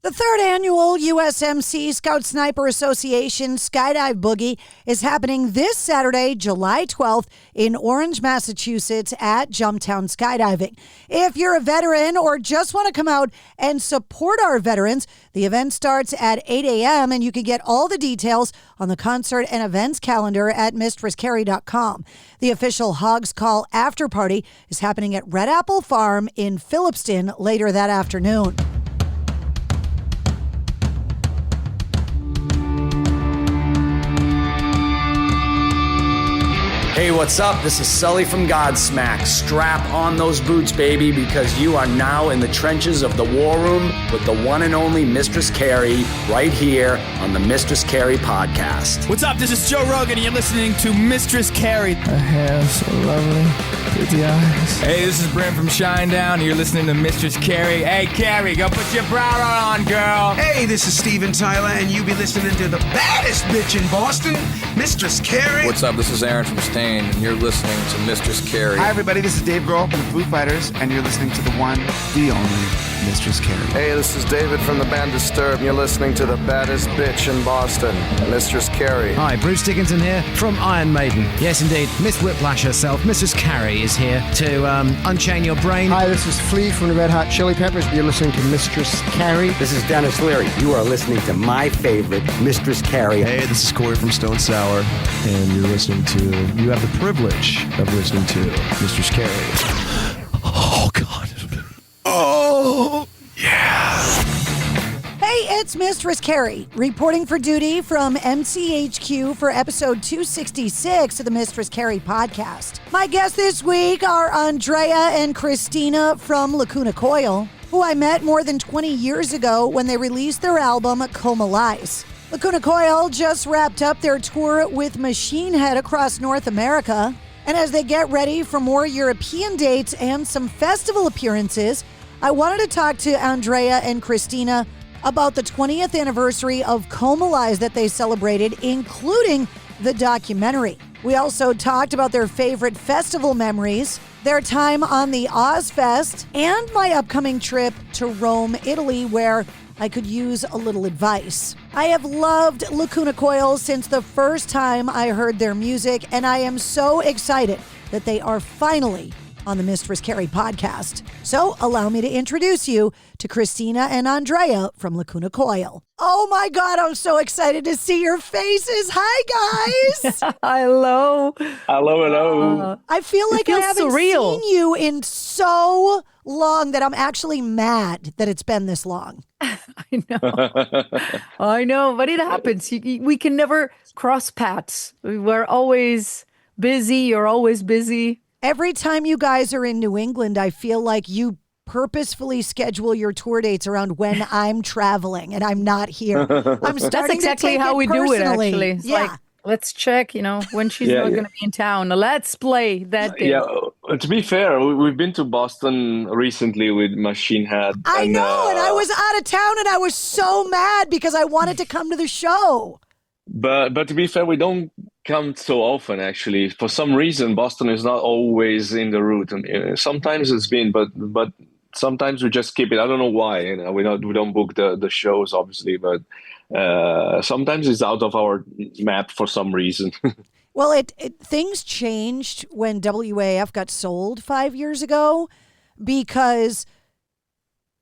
The third annual USMC Scout Sniper Association Skydive Boogie is happening this Saturday, July 12th in Orange, Massachusetts at Jumptown Skydiving. If you're a veteran or just want to come out and support our veterans, the event starts at 8 a.m. and you can get all the details on the concert and events calendar at mistresscarrie.com. The official Hogs Call after party is happening at Red Apple Farm in Phillipston later that afternoon. Hey, what's up? This is Sully from Godsmack. Strap on those boots, baby, because you are now in the trenches of the war room with the one and only Mistress Carrie right here on the Mistress Carrie podcast. What's up? This is Joe Rogan, and you're listening to Mistress Carrie. Her hair so lovely, pretty eyes. Hey, this is Brent from Shinedown, and you're listening to Mistress Carrie. Hey, Carrie, go put your bra on, girl. Hey, this is Steven Tyler, and you be listening to the baddest bitch in Boston, Mistress Carrie. What's up? This is Aaron from Stain, and you're listening to Mistress Carrie. Hi, everybody. This is Dave Grohl from the Foo Fighters, and you're listening to the one, the only Mistress Carrie. Hey, this is David from the band Disturbed, and you're listening to the baddest bitch in Boston, Mistress Carrie. Hi, Bruce Dickinson here from Iron Maiden. Yes, indeed, Miss Whiplash herself, Mistress Carrie, is here to unchain your brain. Hi, this is Flea from the Red Hot Chili Peppers. You're listening to Mistress Carrie. This is Dennis Leary. You are listening to my favorite, Mistress Carrie. Hey, this is Corey from Stone Sour, and you have the privilege of listening to Mistress Carrie. Oh, God. Oh, yeah. Hey, it's Mistress Carrie, reporting for duty from MCHQ for episode 266 of the Mistress Carrie podcast. My guests this week are Andrea and Christina from Lacuna Coil, who I met more than 20 years ago when they released their album, Coma Lies. Lacuna Coil just wrapped up their tour with Machine Head across North America, and as they get ready for more European dates and some festival appearances, I wanted to talk to Andrea and Christina about the 20th anniversary of Coma Lies that they celebrated, including the documentary. We also talked about their favorite festival memories, their time on the Ozfest, and my upcoming trip to Rome, Italy, where I could use a little advice. I have loved Lacuna Coil since the first time I heard their music, and I am so excited that they are finally on the Mistress Carrie podcast. So allow me to introduce you to Christina and Andrea from Lacuna Coil. Oh my God, I'm so excited to see your faces. Hi, guys. Hello. Hello. I feel like I haven't seen you in so long that I'm actually mad that it's been this long. I know, but it happens. We can never cross paths. We're always busy. You're always busy. Every time you guys are in New England, I feel like you purposefully schedule your tour dates around when I'm traveling and I'm not here. I'm starting That's exactly to take how we do it, personally. actually. It's like, let's check, when she's not going to be in town. Let's play that day. Yeah, to be fair, we've been to Boston recently with Machine Head. I know, and I was out of town and I was so mad because I wanted to come to the show. But to be fair, we don't come so often, actually. For some reason, Boston is not always in the route. And sometimes it's been, but sometimes we just skip it. I don't know why. We don't book the shows, obviously, but sometimes it's out of our map for some reason. Well, things changed when WAF got sold 5 years ago because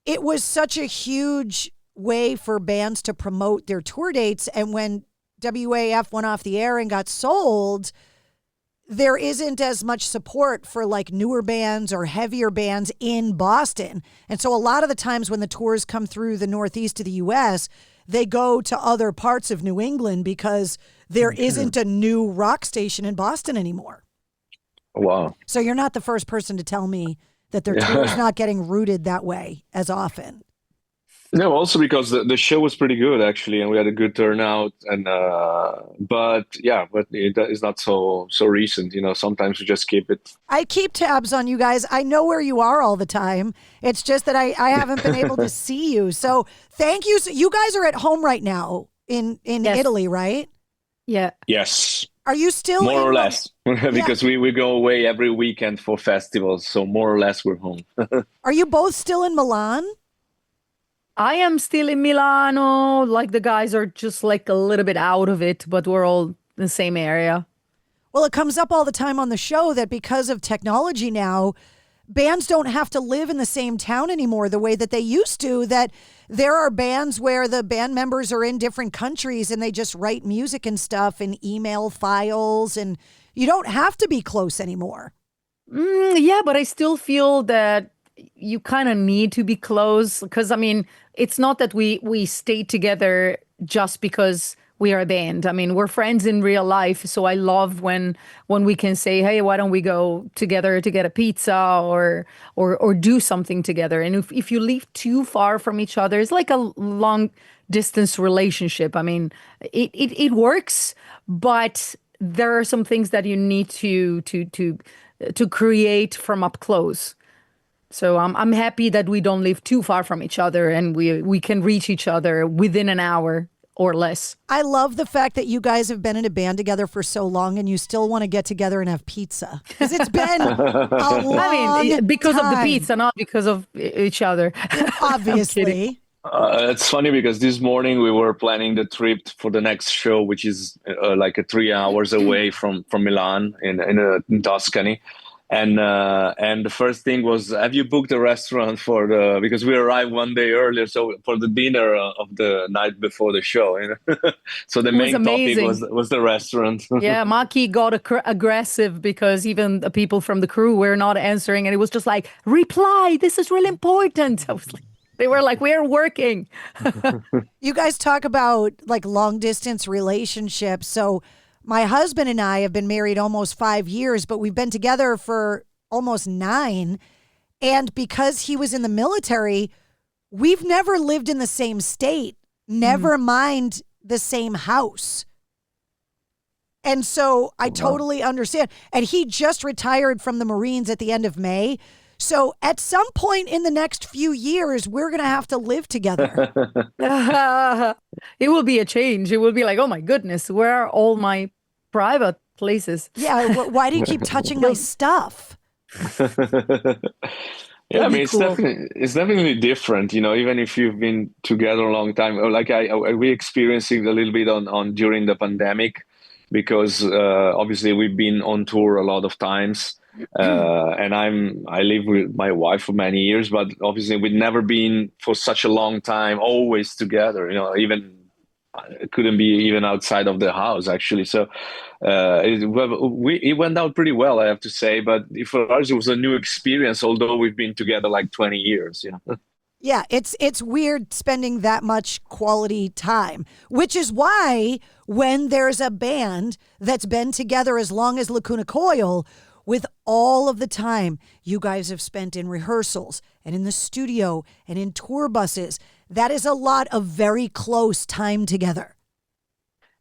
it was such a huge way for bands to promote their tour dates. And when WAF went off the air and got sold, there isn't as much support for like newer bands or heavier bands in Boston. And so a lot of the times when the tours come through the Northeast of the US, they go to other parts of New England because there isn't a new rock station in Boston anymore. Wow. So you're not the first person to tell me that their tour's not getting routed that way as often. No, also because the show was pretty good, actually, and we had a good turnout. And but it is not so recent. Sometimes we just keep it. I keep tabs on you guys. I know where you are all the time. It's just that I haven't been able to see you. So thank you. So you guys are at home right now in Yes. Italy, right? Yeah. Yes. Are you still more or less? Because we go away every weekend for festivals, so more or less we're home. Are you both still in Milan? I am still in Milano. Like the guys are just like a little bit out of it, but we're all in the same area. Well, it comes up all the time on the show that because of technology now, bands don't have to live in the same town anymore the way that they used to, that there are bands where the band members are in different countries and they just write music and stuff in email files, and you don't have to be close anymore. Yeah, but I still feel that you kind of need to be close because, I mean, it's not that we stay together just because we are a band. I mean, we're friends in real life. So I love when we can say, hey, why don't we go together to get a pizza or do something together? And if you live too far from each other, it's like a long distance relationship. I mean, it works, but there are some things that you need to create from up close. So I'm happy that we don't live too far from each other and we can reach each other within an hour or less. I love the fact that you guys have been in a band together for so long and you still want to get together and have pizza. Because it's been a long because time. of the pizza, not because of each other. Obviously. It's funny because this morning we were planning the trip for the next show, which is like 3 hours away from Milan in Tuscany. And the first thing was, have you booked a restaurant because we arrived one day earlier, so for the dinner of the night before the show, you know? So the main topic was the restaurant. Yeah, Maki got aggressive because even the people from the crew were not answering, and it was just like, reply, this is really important. I was like, they were like, we're working. You guys talk about like long distance relationships. So my husband and I have been married almost 5 years, but we've been together for almost 9. And because he was in the military, we've never lived in the same state, never mind the same house. And so I totally understand. And he just retired from the Marines at the end of May. So at some point in the next few years, we're going to have to live together. It will be a change. It will be like, oh my goodness, where are all my private places? Yeah, why do you keep touching my stuff? Yeah, I mean, it's definitely different, you know, even if you've been together a long time. Like we experienced it a little bit on during the pandemic because obviously we've been on tour a lot of times. And I live with my wife for many years, but obviously we'd never been for such a long time always together, you know, even couldn't be even outside of the house actually. So it went out pretty well, I have to say, but for us it was a new experience, although we've been together like 20 years, you know. Yeah, it's weird spending that much quality time, which is why when there's a band that's been together as long as Lacuna Coil, with all of the time you guys have spent in rehearsals and in the studio and in tour buses, that is a lot of very close time together.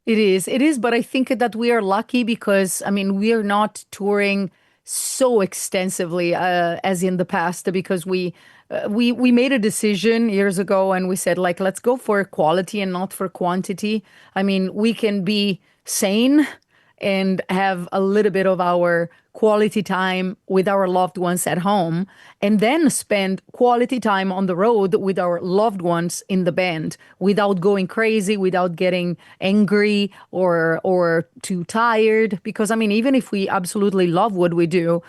It is. But I think that we are lucky because, I mean, we are not touring so extensively as in the past because we made a decision years ago and we said, like, let's go for quality and not for quantity. I mean, we can be sane and have a little bit of our quality time with our loved ones at home, and then spend quality time on the road with our loved ones in the band without going crazy, without getting angry or too tired. Because, I mean, even if we absolutely love what we do,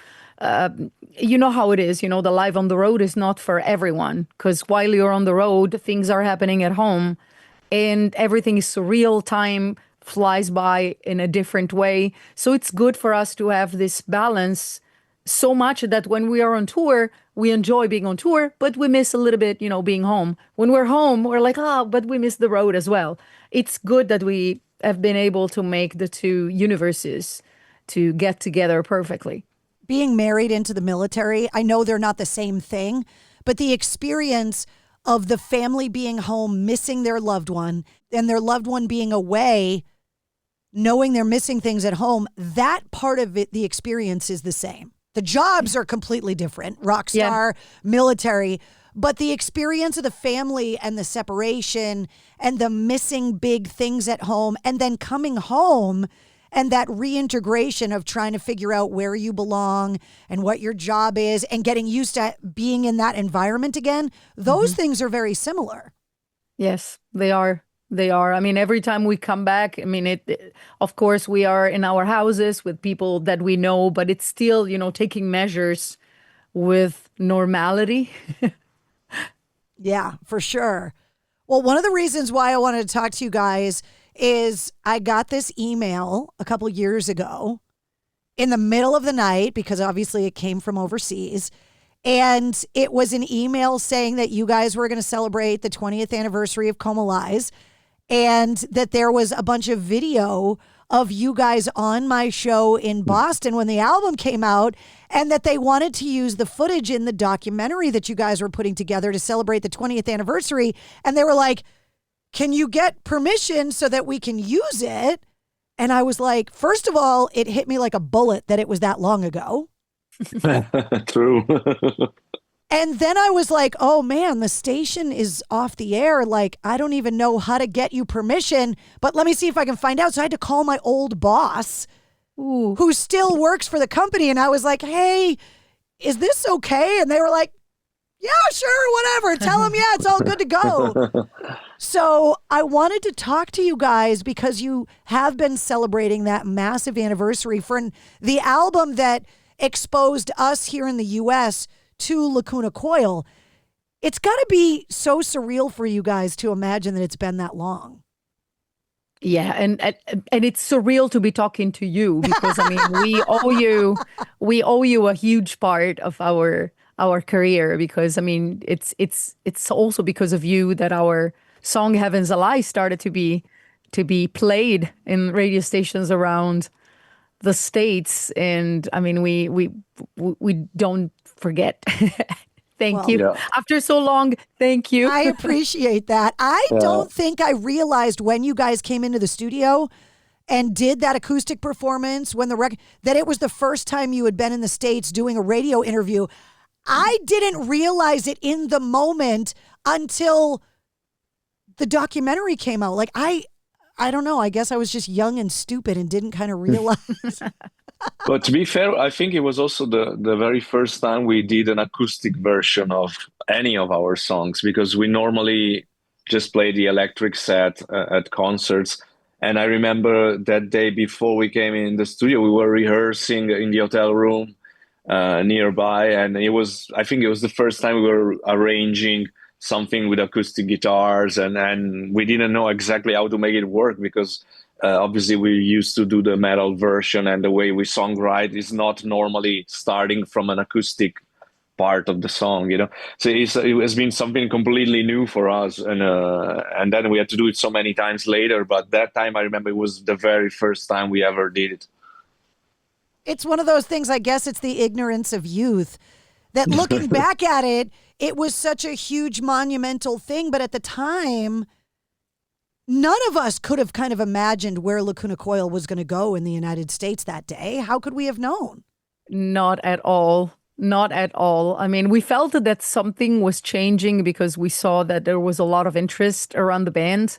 you know how it is, you know, the life on the road is not for everyone. Because while you're on the road, things are happening at home and everything is surreal. Time flies by in a different way. So it's good for us to have this balance so much that when we are on tour, we enjoy being on tour, but we miss a little bit, you know, being home. When we're home, we're like, but we miss the road as well. It's good that we have been able to make the two universes to get together perfectly. Being married into the military, I know they're not the same thing, but the experience of the family being home, missing their loved one, and their loved one being away, knowing they're missing things at home, that part of it, the experience is the same. The jobs are completely different, rock star, military, but the experience of the family and the separation and the missing big things at home and then coming home and that reintegration of trying to figure out where you belong and what your job is and getting used to being in that environment again, those things are very similar. Yes, they are. They are. I mean, every time we come back, I mean, of course, we are in our houses with people that we know, but it's still, taking measures with normality. Yeah, for sure. Well, one of the reasons why I wanted to talk to you guys is I got this email a couple years ago in the middle of the night, because obviously it came from overseas. And it was an email saying that you guys were going to celebrate the 20th anniversary of Coma Lies, and that there was a bunch of video of you guys on my show in Boston when the album came out, and that they wanted to use the footage in the documentary that you guys were putting together to celebrate the 20th anniversary. And they were like, can you get permission so that we can use it? And I was like, first of all, it hit me like a bullet that it was that long ago. True. And then I was like, oh man, the station is off the air. Like, I don't even know how to get you permission, but let me see if I can find out. So I had to call my old boss, who still works for the company. And I was like, hey, is this okay? And they were like, yeah, sure, whatever. Tell them, yeah, it's all good to go. So I wanted to talk to you guys because you have been celebrating that massive anniversary for the album that exposed us here in the U.S. to Lacuna Coil. It's got to be so surreal for you guys to imagine that it's been that long. Yeah, and it's surreal to be talking to you because I mean we owe you a huge part of our career, because I mean it's also because of you that our song Heaven's a Lie started to be played in radio stations around the States. And I mean we don't forget. Thank you. Yeah. After so long, thank you. I appreciate that. I don't think I realized when you guys came into the studio and did that acoustic performance when that it was the first time you had been in the States doing a radio interview. I didn't realize it in the moment until the documentary came out. Like I don't know. I guess I was just young and stupid and didn't kind of realize. But to be fair, I think it was also the very first time we did an acoustic version of any of our songs, because we normally just play the electric set at concerts. And I remember that day before we came in the studio, we were rehearsing in the hotel room nearby. And I think it was the first time we were arranging something with acoustic guitars, and we didn't know exactly how to make it work, because obviously we used to do the metal version, and the way we songwrite is not normally starting from an acoustic part of the song, So it has been something completely new for us, and then we had to do it so many times later. But that time, I remember it was the very first time we ever did it. It's one of those things, I guess it's the ignorance of youth, that looking back at it, it was such a huge monumental thing. But at the time, none of us could have kind of imagined where Lacuna Coil was going to go in the United States that day. How could we have known? Not at all. Not at all. I mean, we felt that something was changing because we saw that there was a lot of interest around the band.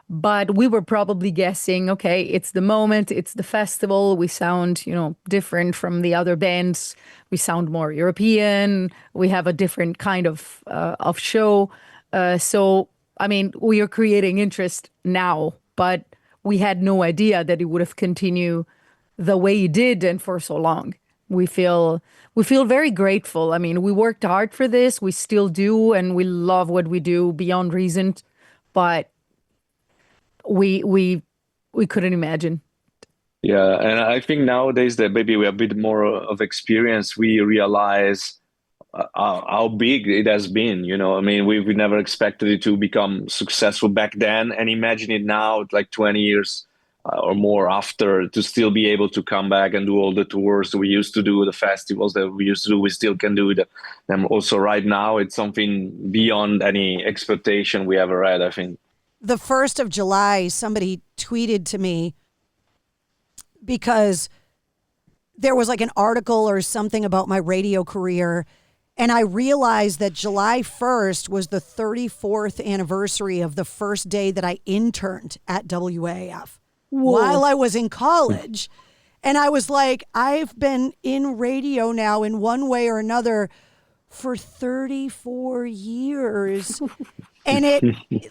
But we were probably guessing, okay, it's the moment, it's the festival. We sound, different from the other bands. We sound more European. We have a different kind of show. So, I mean, we are creating interest now, but we had no idea that it would have continued the way it did and for so long. We feel very grateful. I mean, we worked hard for this. We still do, and we love what we do beyond reason. But we couldn't imagine. Yeah, and I think nowadays that maybe we have a bit more of experience, we realize how big it has been. I mean, we never expected it to become successful back then, and imagine it now, like 20 years or more after, to still be able to come back and do all the tours that we used to do, the festivals that we used to do, we still can do them also right now. It's something beyond any expectation we ever had, I think. The 1st of July, somebody tweeted to me because there was like an article or something about my radio career. And I realized that July 1st was the 34th anniversary of the first day that I interned at WAF. while I was in college. And I was like, I've been in radio now in one way or another for 34 years. And it,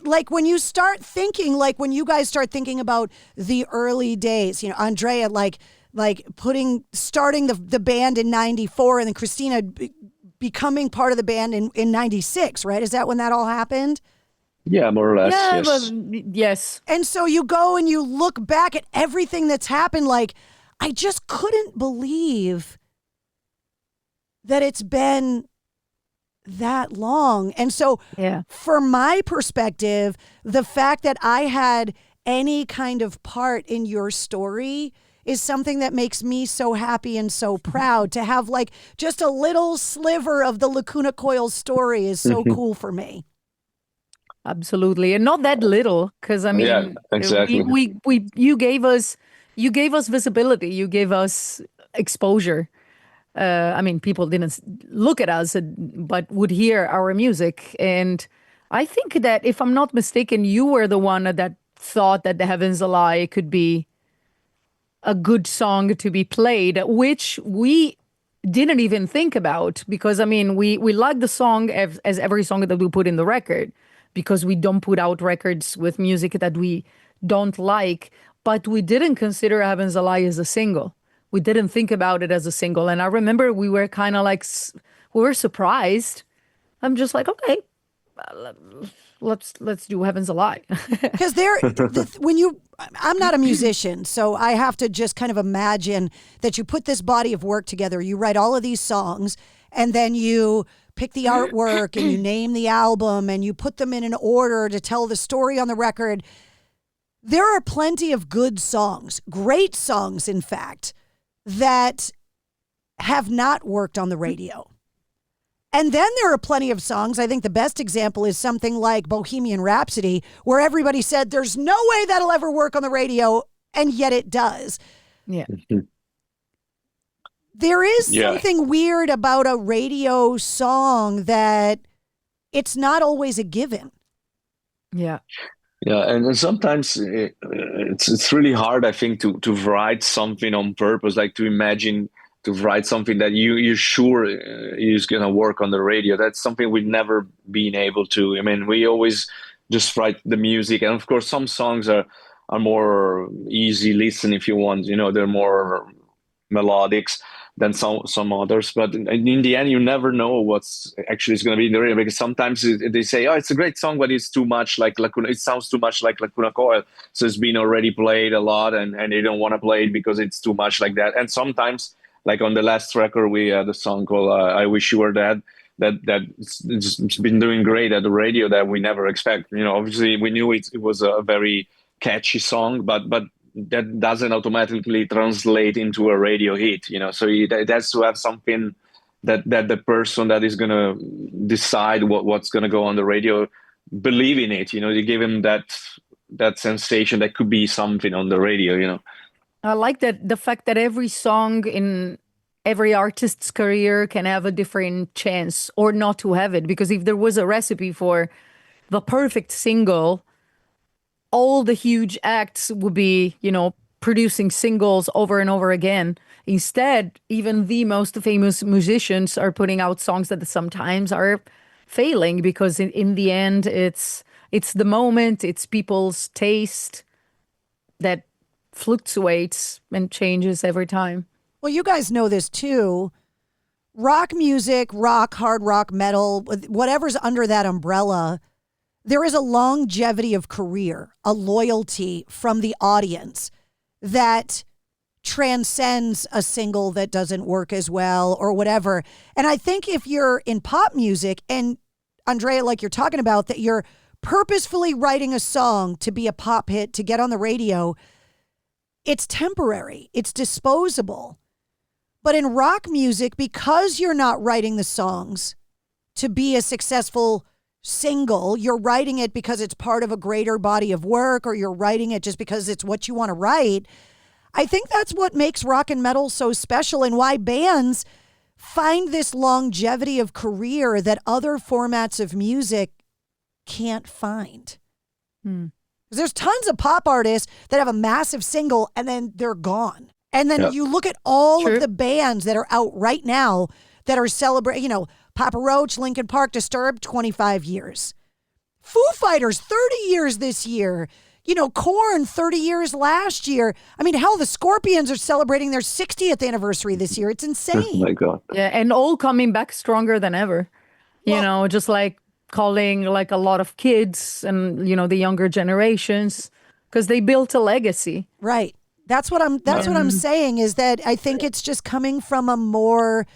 like, when you start thinking, like when you guys start thinking about the early days, Andrea, starting the band in 94 and then Christina becoming part of the band in 96, right? Is that when that all happened? Yeah, more or less, Yeah, yes. Yes. And so you go and you look back at everything that's happened, like, I just couldn't believe that it's been that long. And so from my perspective, the fact that I had any kind of part in your story is something that makes me so happy and so proud. To have like just a little sliver of the Lacuna Coil story is so cool for me. Absolutely. And not that little, because I mean, Yeah, exactly. you gave us visibility, you gave us exposure. I mean, people didn't look at us, but would hear our music. And I think that, if I'm not mistaken, you were the one that thought that The Heaven's a Lie could be a good song to be played, which we didn't even think about, because, I mean, we like the song as every song that we put in the record, because we don't put out records with music that we don't like, but we didn't consider Heaven's a Lie as a single. We didn't think about it as a single. And I remember we were kind of like, we were surprised. I'm just like, okay, let's do Heaven's a Lie. Because I'm not a musician, so I have to just kind of imagine that you put this body of work together, you write all of these songs, and then you pick the artwork and you name the album and you put them in an order to tell the story on the record. There are plenty of good songs, great songs, in fact, that have not worked on the radio. And then there are plenty of songs. I think the best example is something like Bohemian Rhapsody, where everybody said there's no way that'll ever work on the radio, and yet it does. Yeah. There is something weird about a radio song that it's not always a given. Yeah. Yeah, and sometimes it's really hard, I think, to write something on purpose, like to imagine to write something that you're sure is going to work on the radio. That's something we've never been able to. I mean, we always just write the music, and of course, some songs are more easy listen if you want. They're more melodics than some others, but in the end you never know what's actually is going to be in the radio, because sometimes they say, oh, it's a great song, but it's too much like Lacuna, it sounds too much like Lacuna Coil, so it's been already played a lot, and they don't want to play it because it's too much like that. And sometimes, like on the last record, we had a song called I Wish You Were Dead it's been doing great at the radio that we never expect. Obviously we knew it was a very catchy song, but that doesn't automatically translate into a radio hit, so it has to have something that the person that is going to decide what's going to go on the radio believe in it. You give him that sensation that could be something on the radio. I like that, the fact that every song in every artist's career can have a different chance or not to have it, because if there was a recipe for the perfect single, all the huge acts would be, producing singles over and over again. Instead, even the most famous musicians are putting out songs that sometimes are failing, because in the end, it's the moment, it's people's taste that fluctuates and changes every time. Well, you guys know this too. Rock music, rock, hard rock, metal, whatever's under that umbrella, there is a longevity of career, a loyalty from the audience that transcends a single that doesn't work as well or whatever. And I think if you're in pop music, and Andrea, like you're talking about, that you're purposefully writing a song to be a pop hit, to get on the radio, it's temporary, it's disposable. But in rock music, because you're not writing the songs to be a successful single, you're writing it because it's part of a greater body of work, or you're writing it just because it's what you want to write. I think that's what makes rock and metal so special, and why bands find this longevity of career that other formats of music can't find. Because there's tons of pop artists that have a massive single and then they're gone. And then you look at all of the bands that are out right now that are celebrating, Papa Roach, Linkin Park, Disturbed, 25 years. Foo Fighters, 30 years this year. Korn, 30 years last year. I mean, hell, the Scorpions are celebrating their 60th anniversary this year. It's insane. Oh my God. Yeah, and all coming back stronger than ever. Just like calling like a lot of kids and, the younger generations, because they built a legacy. Right. That's what I'm saying, is that I think it's just coming from a more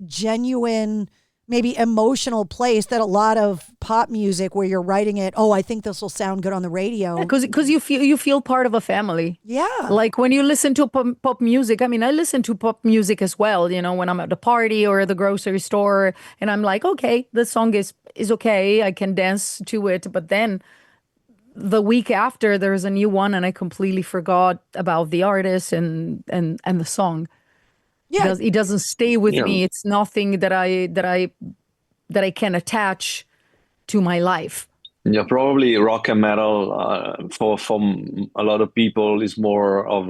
genuine, maybe emotional place that a lot of pop music where you're writing it, I think this will sound good on the radio. Because you feel part of a family. Yeah. Like when you listen to pop music, I mean, I listen to pop music as well, when I'm at the party or at the grocery store, and I'm like, okay, the song is okay, I can dance to it, but then the week after there's a new one and I completely forgot about the artist and the song. Yeah. It doesn't stay with me. It's nothing that I can attach to my life. Yeah, probably rock and metal for a lot of people is more of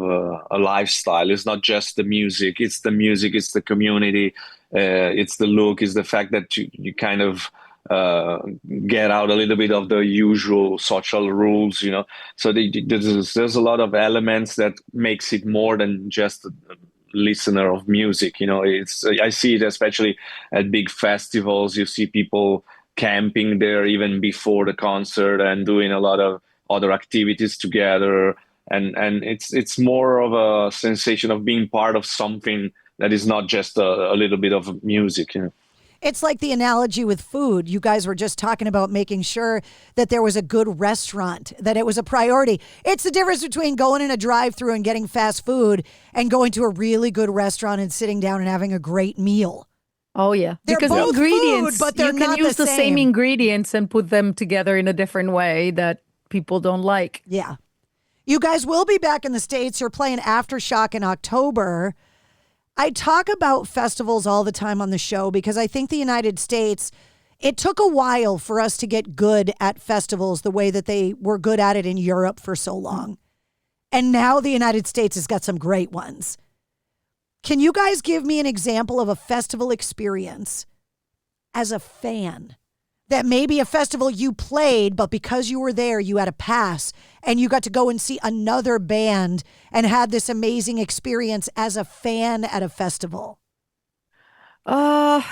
a lifestyle. It's not just the music. It's the music. It's the community. It's the look. It's the fact that you kind of get out a little bit of the usual social rules. So there's a lot of elements that makes it more than just a listener of music. I see it especially at big festivals. You see people camping there even before the concert and doing a lot of other activities together, and it's more of a sensation of being part of something that is not just a little bit of music. It's like the analogy with food. You guys were just talking about making sure that there was a good restaurant, that it was a priority. It's the difference between going in a drive-thru and getting fast food and going to a really good restaurant and sitting down and having a great meal. Oh, yeah. They're because both ingredients, food, but they're you can not use the the same ingredients and put them together in a different way that people don't like. Yeah. You guys will be back in the States. You're playing Aftershock in October. I talk about festivals all the time on the show because I think the United States, it took a while for us to get good at festivals the way that they were good at it in Europe for so long. And now the United States has got some great ones. Can you guys give me an example of a festival experience as a fan that maybe a festival you played, but because you were there, you had a pass and you got to go and see another band and had this amazing experience as a fan at a festival? Well,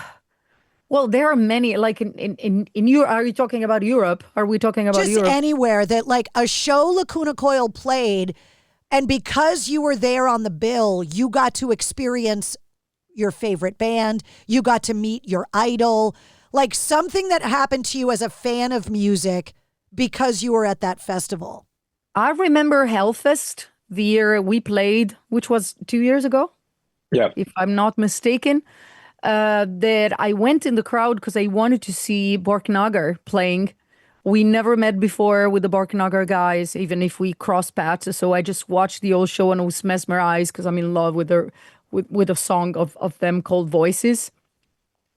there are many, like in Europe. Are you talking about Europe? Are we talking about Europe? Just anywhere that like a show Lacuna Coil played, and because you were there on the bill, you got to experience your favorite band. You got to meet your idol. Like something that happened to you as a fan of music because you were at that festival. I remember Hellfest, the year we played, which was 2 years ago. Yeah. If I'm not mistaken. That I went in the crowd because I wanted to see Borknagar playing. We never met before with the Borknagar guys, even if we crossed paths. So I just watched the whole show and was mesmerized because I'm in love with a song of them called Voices.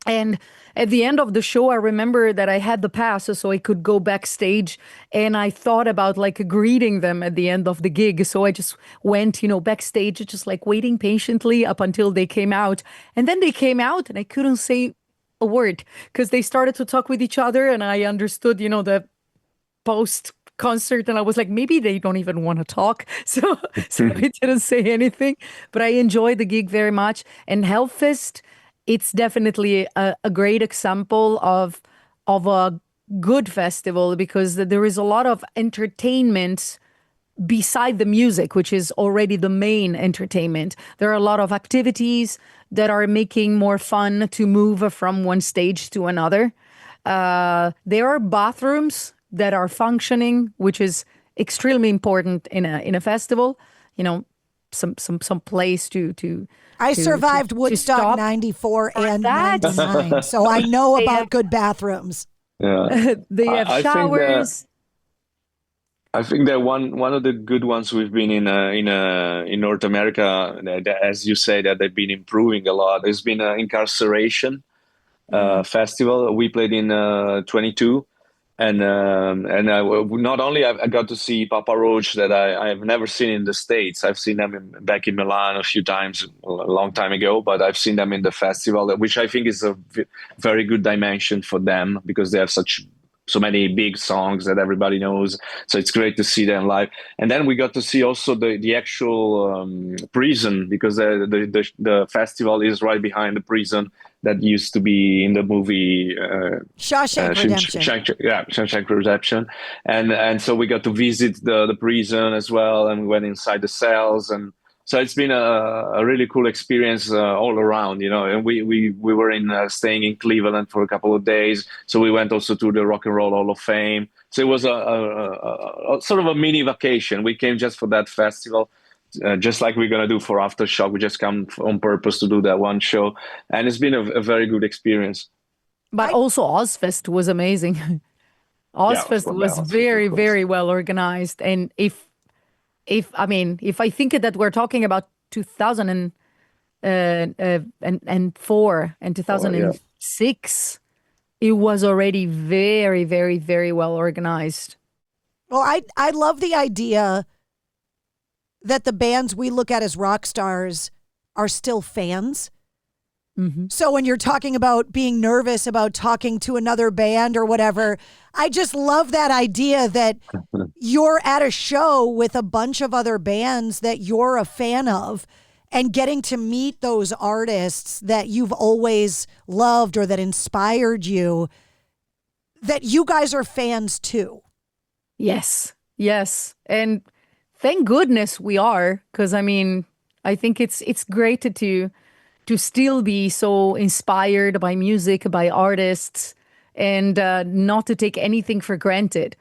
And at the end of the show, I remember that I had the pass so I could go backstage, and I thought about like greeting them at the end of the gig. So I just went, backstage, just like waiting patiently up until they came out. And then they came out and I couldn't say a word because they started to talk with each other, and I understood, the post concert, and I was like, maybe they don't even want to talk. So I didn't say anything, but I enjoyed the gig very much. And Hellfest, it's definitely a great example of a good festival because there is a lot of entertainment beside the music, which is already the main entertainment. There are a lot of activities that are making more fun to move from one stage to another. There are bathrooms that are functioning, which is extremely important in a festival. Some place to I survived Woodstock 94 and 99, so I know about good bathrooms. Yeah. They have showers. I think that one of the good ones we've been in North America, as you say, that they've been improving a lot. There's been an Incarceration festival. We played in 22. Not only I got to see Papa Roach that I've never seen in the States. I've seen them back in Milan a few times a long time ago, but I've seen them in the festival, which I think is a very good dimension for them because they have so many big songs that everybody knows. So it's great to see them live. And then we got to see also the actual prison, because the festival is right behind the prison that used to be in the movie Shawshank Redemption. Shawshank Redemption. And so we got to visit the prison as well, and we went inside the cells, and so it's been a really cool experience all around, And we were staying in Cleveland for a couple of days, so we went also to the Rock and Roll Hall of Fame. So it was a sort of a mini vacation. We came just for that festival, just like we're gonna do for Aftershock. We just come on purpose to do that one show, and it's been a very good experience. But also Ozfest was amazing. Ozfest was very, very well organized, and if I think that we're talking about 2004 and 2006, it was already very, very, very well organized. Well, I love the idea that the bands we look at as rock stars are still fans. Mm-hmm. So when you're talking about being nervous about talking to another band or whatever, I just love that idea that you're at a show with a bunch of other bands that you're a fan of, and getting to meet those artists that you've always loved or that inspired you, that you guys are fans too. Yes. And thank goodness we are, because I think it's great to still be so inspired by music, by artists, and not to take anything for granted.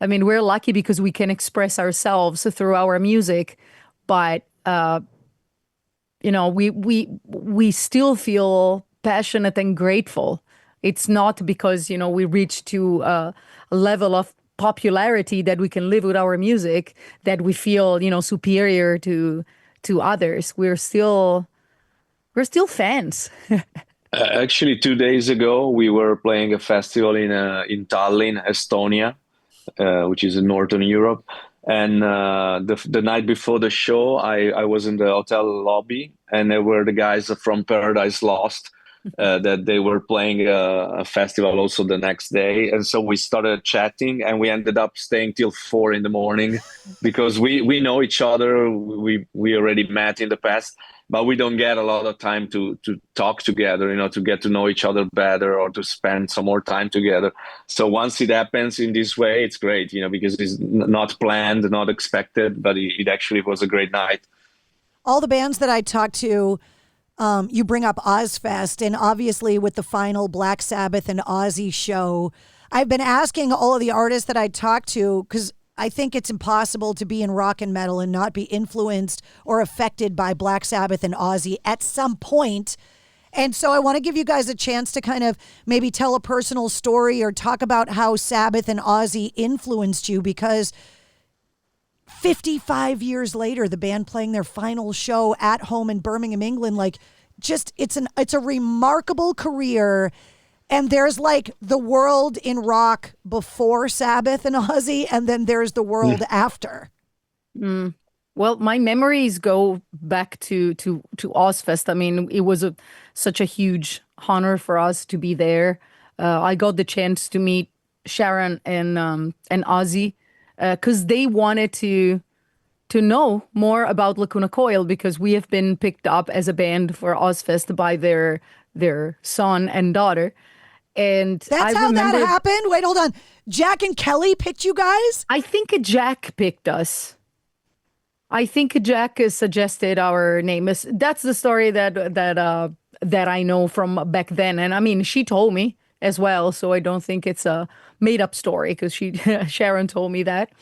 We're lucky because we can express ourselves through our music, but we still feel passionate and grateful. It's not because we reach to a level of popularity that we can live with our music that we feel superior to others. We're still fans. Actually, 2 days ago, we were playing a festival in Tallinn, Estonia, which is in Northern Europe. And the night before the show, I was in the hotel lobby, and there were the guys from Paradise Lost that they were playing a festival also the next day. And so we started chatting, and we ended up staying till 4 a.m. because we know each other. We already met in the past, but we don't get a lot of time to talk together, to get to know each other better or to spend some more time together. So once it happens in this way, it's great, because it's not planned, not expected, but it actually was a great night. All the bands that I talked to, you bring up Ozfest, and obviously with the final Black Sabbath and Ozzy show, I've been asking all of the artists that I talked to, because I think it's impossible to be in rock and metal and not be influenced or affected by Black Sabbath and Ozzy at some point. And so I want to give you guys a chance to kind of maybe tell a personal story or talk about how Sabbath and Ozzy influenced you, because 55 years later, the band playing their final show at home in Birmingham, England, it's a remarkable career. And there's the world in rock before Sabbath and Ozzy, and then there's the world after. Well, my memories go back to Ozfest. It was such a huge honor for us to be there. I got the chance to meet Sharon and Ozzy because they wanted to know more about Lacuna Coil, because we have been picked up as a band for Ozfest by their son and daughter. And that's how that happened? Wait, hold on. Jack and Kelly picked you guys? I think Jack picked us. I think Jack suggested our name. That's the story that I know from back then. And she told me as well, so I don't think it's a made up story, because Sharon told me that.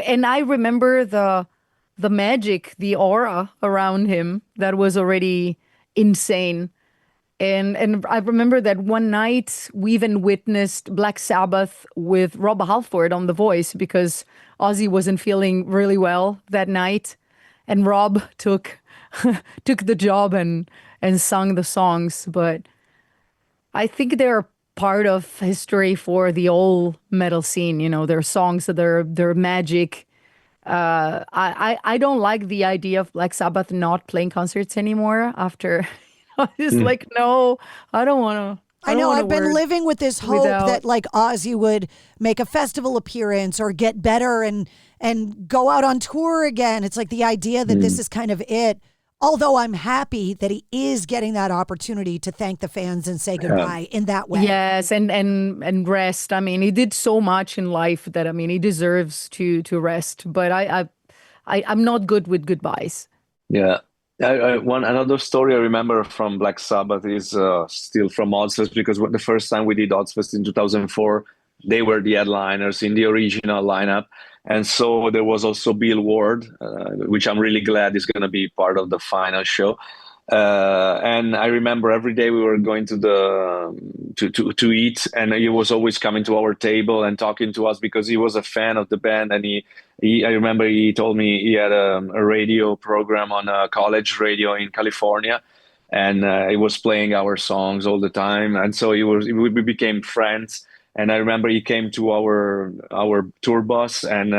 And I remember the magic, the aura around him that was already insane. And I remember that one night we even witnessed Black Sabbath with Rob Halford on The Voice, because Ozzy wasn't feeling really well that night, and Rob took the job and sung the songs. But I think they're part of history for the old metal scene. You know, there are songs that they're magic. I don't like the idea of Black Sabbath not playing concerts anymore after. It's like, no, I don't want to. I know I've been living with this hope that like Ozzy would make a festival appearance or get better and go out on tour again. It's like the idea that this is kind of it. Although I'm happy that he is getting that opportunity to thank the fans and say goodbye in that way. Yes, and rest. I mean, he did so much in life that, I mean, he deserves to rest. But I'm not good with goodbyes. Yeah. Another story I remember from Black Sabbath is still from Ozfest, because the first time we did Ozfest in 2004, they were the headliners in the original lineup. And so there was also Bill Ward, which I'm really glad is going to be part of the final show. And I remember every day we were going to eat, and he was always coming to our table and talking to us because he was a fan of the band. And I remember he told me he had a radio program on a college radio in California, and he was playing our songs all the time. And so we became friends. And I remember he came to our tour bus, and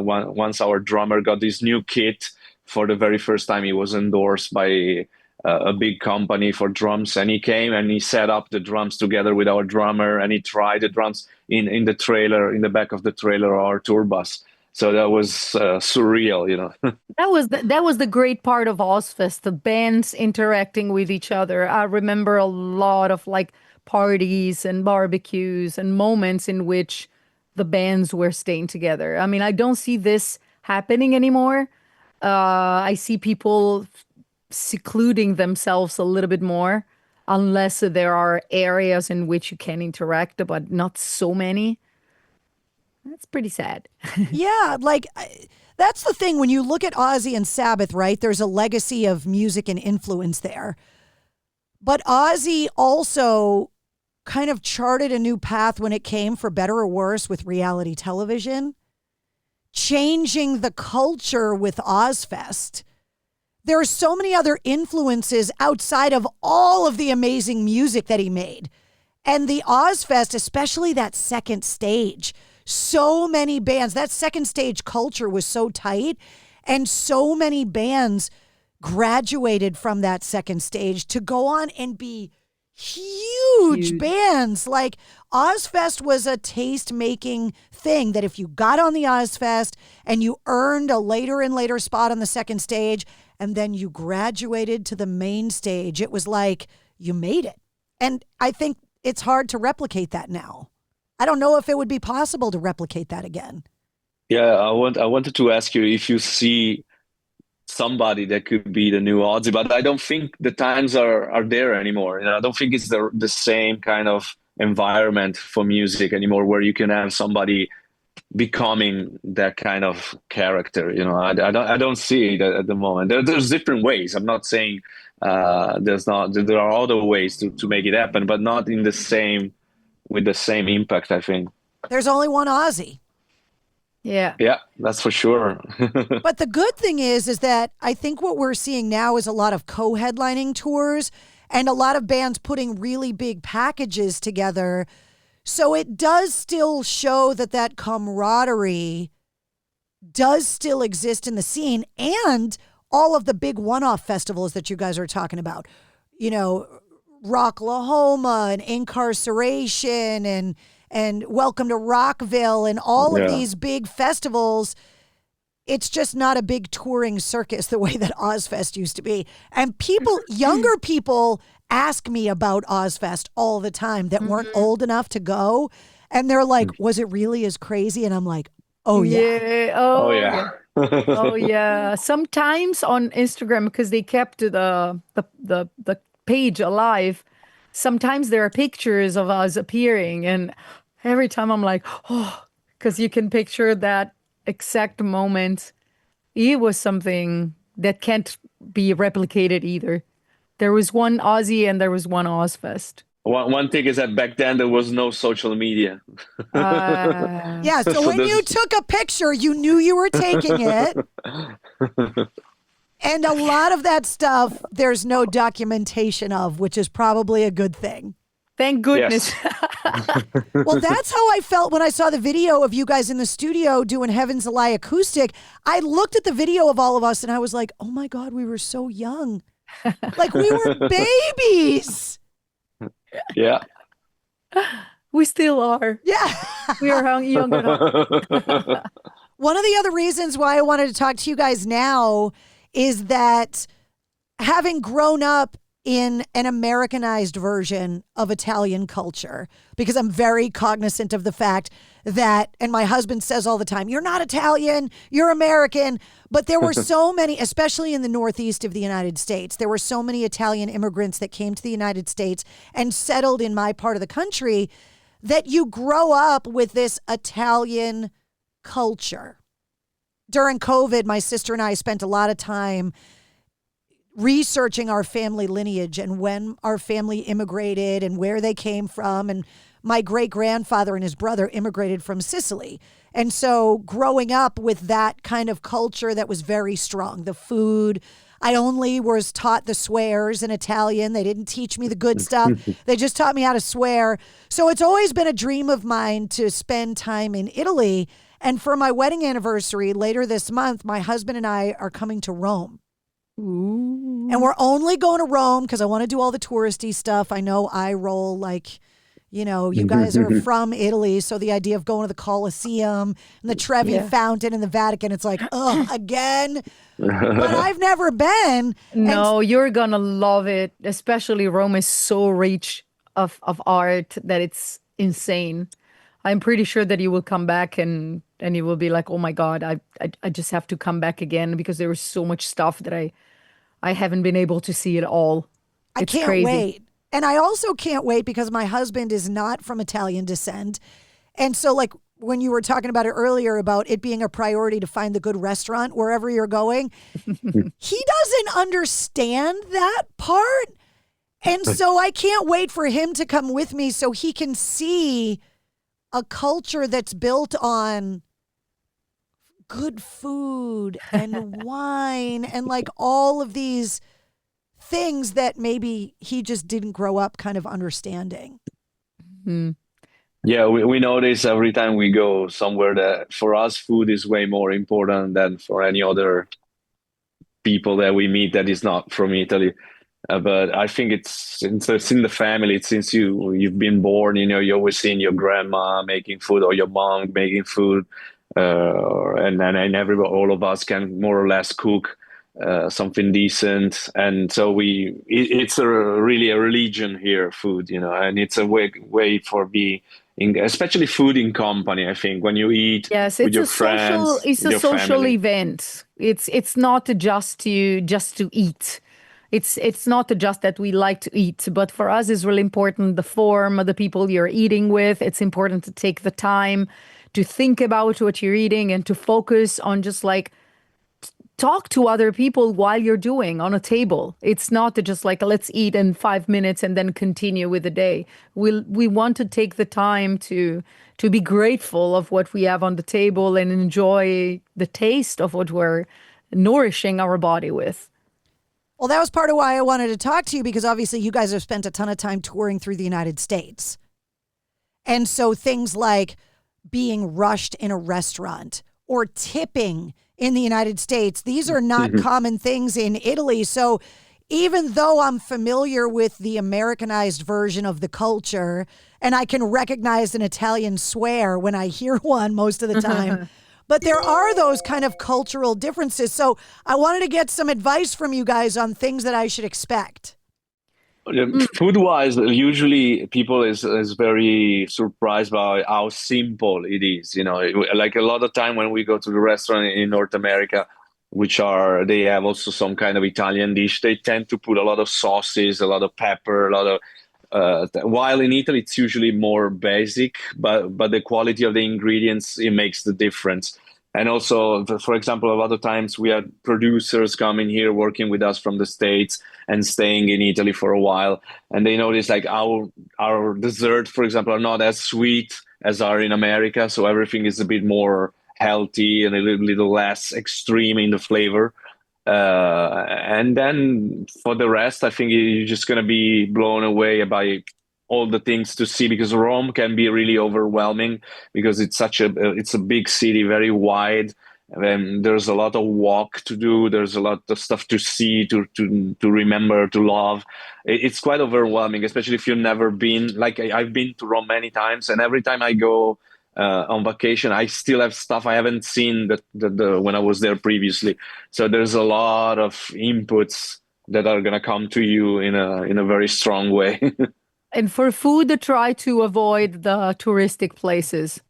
once our drummer got this new kit for the very first time, he was endorsed by a big company for drums, and he came and he set up the drums together with our drummer, and he tried the drums in the trailer, in the back of the trailer of our tour bus. So that was surreal, you know. That was the great part of Ozfest, the bands interacting with each other. I remember a lot of like parties and barbecues and moments in which the bands were staying together. I mean, I don't see this happening anymore. I see people secluding themselves a little bit more, unless there are areas in which you can interact, but not so many. That's pretty sad. Yeah, like that's the thing. When you look at Ozzy and Sabbath, right, there's a legacy of music and influence there. But Ozzy also kind of charted a new path when it came, for better or worse, with reality television, changing the culture with Ozfest. There are so many other influences outside of all of the amazing music that he made. And the Ozfest, especially that second stage, so many bands, that second stage culture was so tight, and so many bands graduated from that second stage to go on and be huge bands. Like Ozfest was a taste-making thing that if you got on the Ozfest and you earned a later and later spot on the second stage, and then you graduated to the main stage, it was like you made it. And I think it's hard to replicate that now. I don't know if it would be possible to replicate that again. Yeah, I wanted to ask you if you see somebody that could be the new Ozzy, but I don't think the times are there anymore. You know, I don't think it's the same kind of environment for music anymore, where you can have somebody becoming that kind of character. You know, I don't see it at the moment. There's different ways. I'm not saying there are other ways to make it happen, but not in the same, with the same impact, I think. There's only one Ozzy. Yeah. Yeah, that's for sure. But the good thing is that I think what we're seeing now is a lot of co-headlining tours and a lot of bands putting really big packages together. So it does still show that camaraderie does still exist in the scene, and all of the big one-off festivals that you guys are talking about, you know, Rocklahoma and Incarceration and Welcome to Rockville and all of these big festivals. It's just not a big touring circus the way that Ozfest used to be. And people, younger people, ask me about Ozfest all the time that weren't old enough to go. And they're like, was it really as crazy? And I'm like, oh, yeah. Oh, yeah. Oh, yeah. Sometimes on Instagram, because they kept the page alive, sometimes there are pictures of us appearing. And every time I'm like, oh, because you can picture that exact moment. It was something that can't be replicated either. There was one Ozzy and there was one Ozfest. One thing is that back then there was no social media. Yeah, so when you took a picture, you knew you were taking it. And a lot of that stuff, there's no documentation of, which is probably a good thing. Thank goodness. Yes. Well, that's how I felt when I saw the video of you guys in the studio doing Heaven's a Lie acoustic. I looked at the video of all of us and I was like, oh my God, we were so young. Like we were babies. Yeah. We still are. Yeah. We are younger. One of the other reasons why I wanted to talk to you guys now is that having grown up in an Americanized version of Italian culture, because I'm very cognizant of the fact that, and my husband says all the time, you're not Italian, you're American. But there were so many, especially in the Northeast of the United States, there were so many Italian immigrants that came to the United States and settled in my part of the country that you grow up with this Italian culture. During COVID, my sister and I spent a lot of time researching our family lineage and when our family immigrated and where they came from. And my great-grandfather and his brother immigrated from Sicily. And so growing up with that kind of culture that was very strong, the food, I only was taught the swears in Italian. They didn't teach me the good stuff. They just taught me how to swear. So it's always been a dream of mine to spend time in Italy. And for my wedding anniversary later this month, my husband and I are coming to Rome. Ooh. And we're only going to Rome because I want to do all the touristy stuff. I know I roll like, you know, you guys are from Italy. So the idea of going to the Colosseum and the Trevi Fountain and the Vatican, it's like, oh, again. But I've never been. No, you're going to love it. Especially Rome is so rich of art that it's insane. I'm pretty sure that you will come back and you will be like, oh my God, I just have to come back again because there is so much stuff that I haven't been able to see it all. I can't crazy. wait. And I also can't wait because my husband is not from Italian descent. And so like when you were talking about it earlier about it being a priority to find the good restaurant wherever you're going, he doesn't understand that part. And so I can't wait for him to come with me so he can see a culture that's built on good food and wine and like all of these things that maybe he just didn't grow up kind of understanding. Yeah, we notice every time we go somewhere that for us, food is way more important than for any other people that we meet that is not from Italy. But I think it's in the family. Since you've been born, you know, you're always seeing your grandma making food or your mom making food, and all of us can more or less cook something decent. And so it's really a religion here, food, you know, and it's a way for especially food in company. I think when you eat with your friends, it's a social event. It's not just to eat. It's not just that we like to eat, but for us it's really important the form of the people you're eating with. It's important to take the time to think about what you're eating and to focus on just like talk to other people while you're doing on a table. It's not just like let's eat in 5 minutes and then continue with the day. We want to take the time to be grateful of what we have on the table and enjoy the taste of what we're nourishing our body with. Well, that was part of why I wanted to talk to you because obviously you guys have spent a ton of time touring through the United States. And so things like being rushed in a restaurant or tipping in the United States, these are not common things in Italy. So even though I'm familiar with the Americanized version of the culture and I can recognize an Italian swear when I hear one most of the time, but there are those kind of cultural differences. So I wanted to get some advice from you guys on things that I should expect. Food-wise, usually people is very surprised by how simple it is. You know, like a lot of time when we go to the restaurant in North America, they have also some kind of Italian dish. They tend to put a lot of sauces, a lot of pepper, a lot of while in Italy it's usually more basic, but the quality of the ingredients, it makes the difference. And also, for example, a lot of times we had producers coming here working with us from the States and staying in Italy for a while, and they notice like our desserts, for example, are not as sweet as are in America, so everything is a bit more healthy and a little less extreme in the flavor. And then for the rest, I think you're just going to be blown away by all the things to see, because Rome can be really overwhelming because it's a big city, very wide. And there's a lot of walk to do. There's a lot of stuff to see, to remember, to love. It's quite overwhelming, especially if you've never been. Like I've been to Rome many times, and every time I go on vacation, I still have stuff I haven't seen when I was there previously. So there's a lot of inputs that are gonna come to you in a very strong way. And for food, try to avoid the touristic places.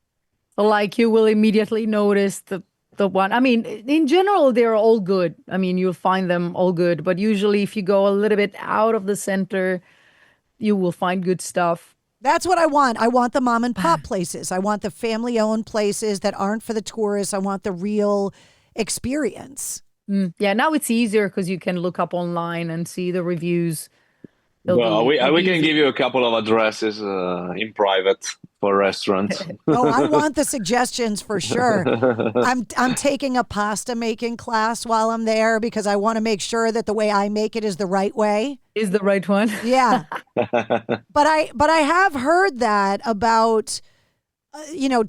Like you will immediately notice the one. I mean, in general, they're all good. I mean, you'll find them all good. But usually if you go a little bit out of the center, you will find good stuff. That's what I want. I want the mom and pop places. I want the family owned places that aren't for the tourists. I want the real experience. Yeah, now it's easier because you can look up online and see the reviews. Well, we can give you a couple of addresses in private for restaurants. Oh, I want the suggestions for sure. I'm taking a pasta making class while I'm there because I want to make sure that the way I make it is the right way. Is the right one. Yeah. But I have heard that about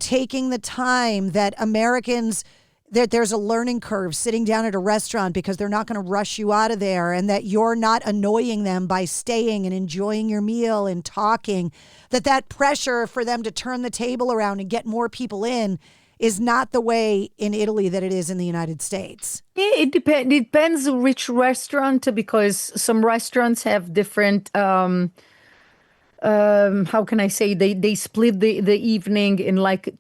taking the time that Americans, that there's a learning curve sitting down at a restaurant because they're not going to rush you out of there, and that you're not annoying them by staying and enjoying your meal and talking, that pressure for them to turn the table around and get more people in is not the way in Italy that it is in the United States. It depends which restaurant, because some restaurants have different, how can I say, they split the evening in like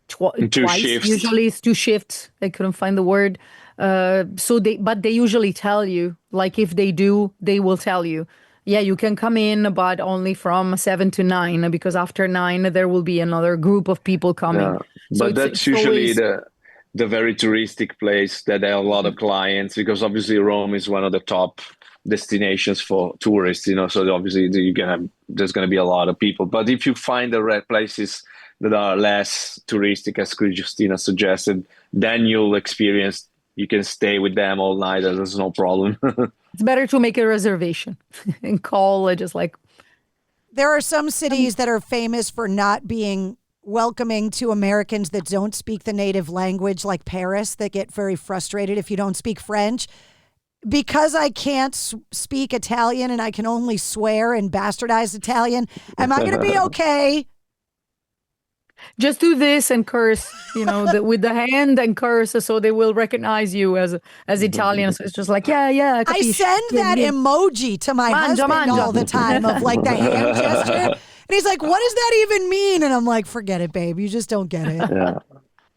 two twice. shifts. Usually it's 2 shifts. I couldn't find the word. But they usually tell you, like if they do, they will tell you, yeah, you can come in, but only from 7 to 9, because after 9 there will be another group of people coming. Yeah. So but that's usually the very touristic place that have a lot of clients, because obviously Rome is one of the top destinations for tourists, so obviously there's going to be a lot of people. But if you find the right places that are less touristic, as Christina suggested, then you can stay with them all night. There's no problem. It's better to make a reservation and call just like. There are some cities that are famous for not being welcoming to Americans that don't speak the native language, like Paris, that get very frustrated if you don't speak French. Because I can't speak Italian and I can only swear and bastardize Italian, am I going to be okay? Just do this and curse, with the hand and curse, so they will recognize you as Italian. So it's just like, yeah. I send that emoji to my husband all the time of like the hand gesture. And he's like, what does that even mean? And I'm like, forget it, babe. You just don't get it.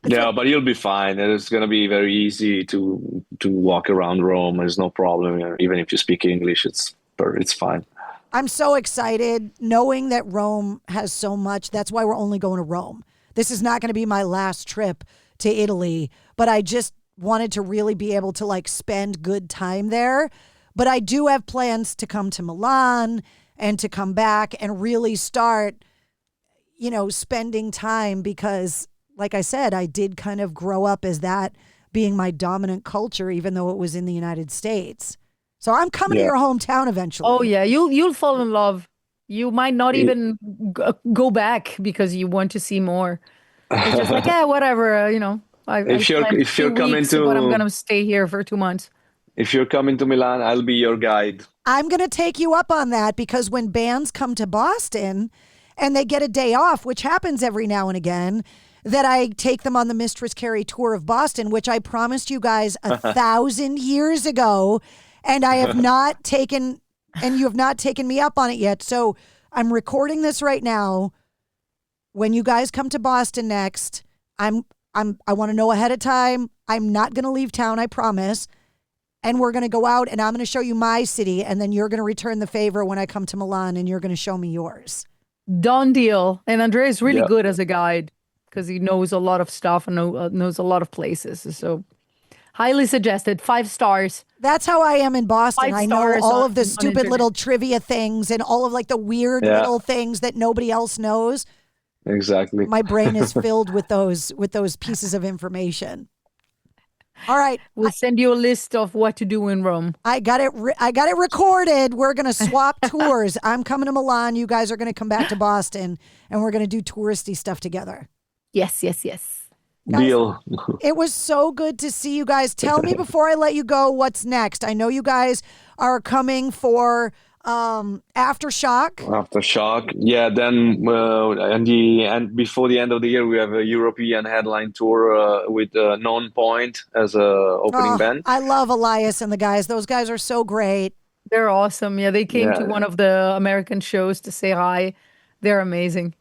Yeah, but you'll be fine. It's going to be very easy to walk around Rome. There's no problem. Even if you speak English, it's fine. I'm so excited knowing that Rome has so much. That's why we're only going to Rome. This is not going to be my last trip to Italy, but I just wanted to really be able to like spend good time there. But I do have plans to come to Milan and to come back and really start, spending time, because like I said, I did kind of grow up as that being my dominant culture, even though it was in the United States. So I'm coming to your hometown eventually. Oh yeah, you'll fall in love. You might not even go back because you want to see more. It's just like, whatever, If you're coming to, but I'm gonna stay here for 2 months. If you're coming to Milan, I'll be your guide. I'm gonna take you up on that, because when bands come to Boston and they get a day off, which happens every now and again, that I take them on the Mistress Carrie tour of Boston, which I promised you guys 1,000 years ago. And I have not taken, and you have not taken me up on it yet. So I'm recording this right now. When you guys come to Boston next, I want to know ahead of time. I'm not going to leave town, I promise. And we're going to go out and I'm going to show you my city. And then you're going to return the favor when I come to Milan and you're going to show me yours. Done deal. And Andrea is really good as a guide because he knows a lot of stuff and knows a lot of places. So highly suggested. 5 stars. That's how I am in Boston. 5 I know stars all of the on stupid internet. little trivia things and all of like the weird little things that nobody else knows. Exactly. My brain is filled with those pieces of information. All right. We'll send you a list of what to do in Rome. I got it recorded. We're going to swap tours. I'm coming to Milan. You guys are going to come back to Boston, and we're going to do touristy stuff together. Yes. Guys, Deal. It was so good to see you guys. Tell me before I let you go what's next. I know you guys are coming for Aftershock. Aftershock. Yeah, then and before the end of the year, we have a European headline tour with Non-Point as a opening band. I love Elias and the guys. Those guys are so great. They're awesome. Yeah, they came to one of the American shows to say hi. They're amazing.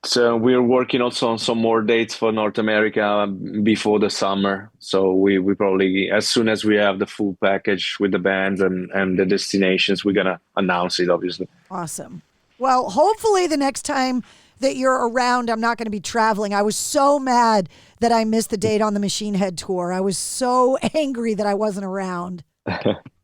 So we're working also on some more dates for North America before the summer. So we probably, as soon as we have the full package with the bands and the destinations, we're going to announce it, obviously. Awesome. Well, hopefully the next time that you're around, I'm not going to be traveling. I was so mad that I missed the date on the Machine Head tour. I was so angry that I wasn't around.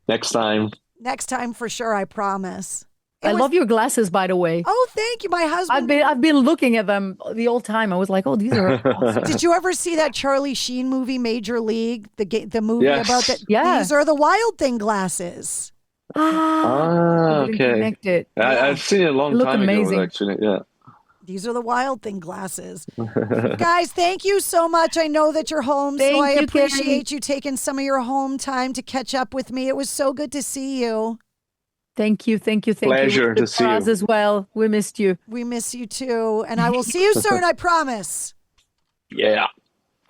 Next time. Next time for sure, I promise. I love your glasses, by the way. Oh, thank you. My husband. I've been looking at them the whole time. I was like, oh, these are awesome. Did you ever see that Charlie Sheen movie, Major League? The movie about that? Yeah. These are the Wild Thing glasses. Okay. Connect it. I've seen it a long time amazing. ago, actually. Yeah. These are the Wild Thing glasses. Guys, thank you so much. I know that you're home, so I appreciate you taking some of your home time to catch up with me. It was so good to see you. Thank you. Pleasure to see you. As well. We missed you. We miss you too. And I will see you soon, I promise. Yeah.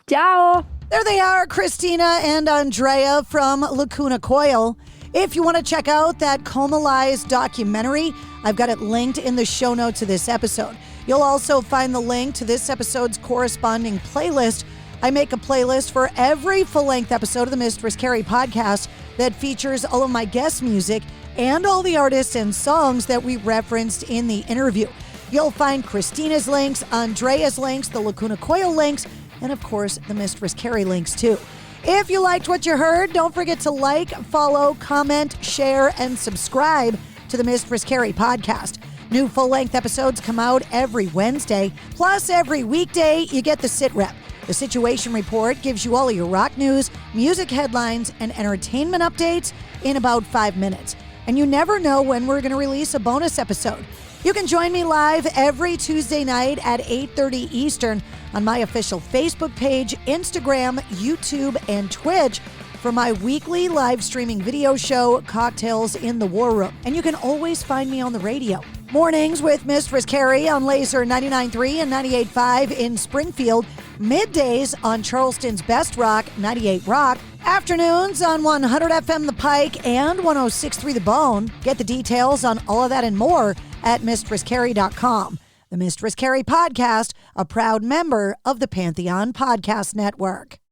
Ciao. There they are, Christina and Andrea from Lacuna Coil. If you want to check out that Comalize documentary, I've got it linked in the show notes of this episode. You'll also find the link to this episode's corresponding playlist. I make a playlist for every full-length episode of the Mistress Carrie podcast that features all of my guest music and all the artists and songs that we referenced in the interview. You'll find Christina's links, Andrea's links, the Lacuna Coil links, and of course, the Mistress Carrie links too. If you liked what you heard, don't forget to like, follow, comment, share, and subscribe to the Mistress Carrie podcast. New full-length episodes come out every Wednesday. Plus, every weekday, you get the Sit Rep. The Situation Report gives you all of your rock news, music headlines, and entertainment updates in about 5 minutes. And you never know when we're going to release a bonus episode. You can join me live every Tuesday night at 8:30 Eastern on my official Facebook page, Instagram, YouTube, and Twitch for my weekly live streaming video show, Cocktails in the War Room. And you can always find me on the radio. Mornings with Mistress Carrie on Laser 99.3 and 98.5 in Springfield. Middays on Charleston's Best Rock, 98 Rock. Afternoons on 100 FM The Pike and 106.3 The Bone. Get the details on all of that and more at MistressCarrie.com. The Mistress Carrie Podcast, a proud member of the Pantheon Podcast Network.